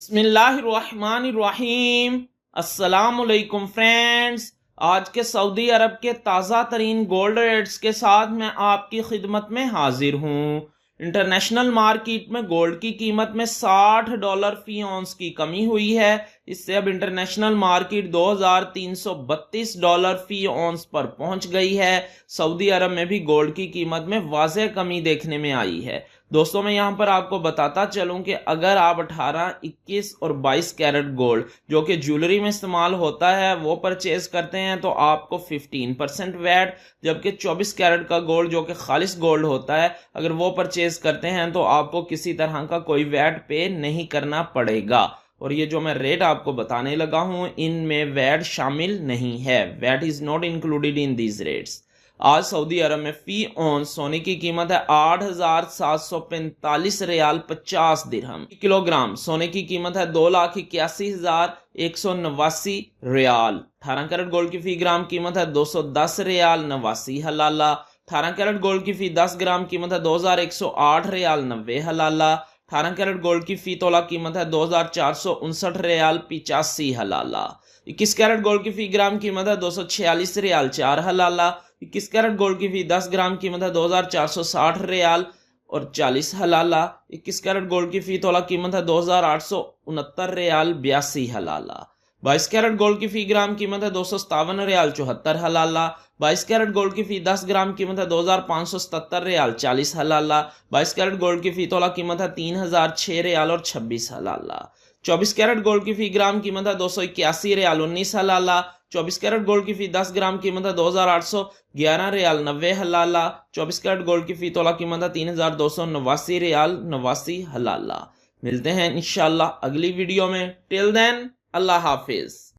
बिस्मिल्लाहिर्रहमानिर्रहीम। अस्सलामुअलैकुम फ्रेंड्स, आज के सऊदी अरब के ताज़ा तरीन गोल्ड रेट्स के साथ मैं आपकी खिदमत में हाजिर हूँ। इंटरनेशनल मार्केट में गोल्ड की कीमत में $60 फी औंस की कमी हुई है। इससे अब इंटरनेशनल मार्केट $2332 फी औंस पर पहुंच गई है। सऊदी अरब में भी गोल्ड की कीमत में वाज़ेह कमी देखने में आई है। दोस्तों, मैं यहाँ पर आपको बताता चलूं कि अगर आप 18, 21 और 22 कैरेट गोल्ड जो कि ज्वेलरी में इस्तेमाल होता है वो परचेज करते हैं तो आपको 15% वैट, जबकि 24 कैरेट का गोल्ड जो कि खालिस गोल्ड होता है अगर वो परचेज करते हैं तो आपको किसी तरह का कोई वैट पे नहीं करना पड़ेगा। और ये जो मैं रेट आपको बताने लगा हूं इनमें वैट शामिल नहीं है। VAT is not included in these rates. आज सऊदी अरब में फी औंस सोने की कीमत है 8,745 रियाल 50 दिरहम। किलोग्राम सोने की कीमत है 2,81,189 रियाल। 18 कैरेट गोल्ड की फी ग्राम कीमत है 210 रियाल 89 हलाला। 18 कैरेट गोल्ड की फी 10 ग्राम कीमत है 2,108 रियाल 90 हलाला। 18 कैरेट गोल्ड की फी तोला कीमत है 2,459 रियाल 85 हलाला। 21 कैरेट गोल्ड की फी ग्राम कीमत है 246 रियाल 4 हलाला। 21 कैरेट गोल्ड की फी 10 ग्राम कीमत है 2,460 रियाल और 40 हलाला। 21 कैरेट गोल्ड की फी तोला कीमत है 2,869 रियाल 82 हलाला। 22 कैरेट गोल्ड की फी ग्राम कीमत है 257 रियाल 74 हलाला। 22 कैरेट गोल्ड की फी 10 ग्राम कीमत है 2,577 रियाल 40 हलाला। 22 कैरेट गोल्ड की फी तोला कीमत है 3,006 रियाल और 26 हलाला। 24 कैरेट गोल्ड की फी ग्राम कीमत है 281 रियाल 19 हलाला। 24 कैरेट गोल्ड की फी 10 ग्राम कीमत है 2,811 रियाल 90 हलाला। 24 कैरेट गोल्ड की फी तोला कीमत है 3,289 रियाल 89 हलाला। मिलते हैं इंशाल्लाह अगली वीडियो में। टिल देन, अल्लाह हाफिज।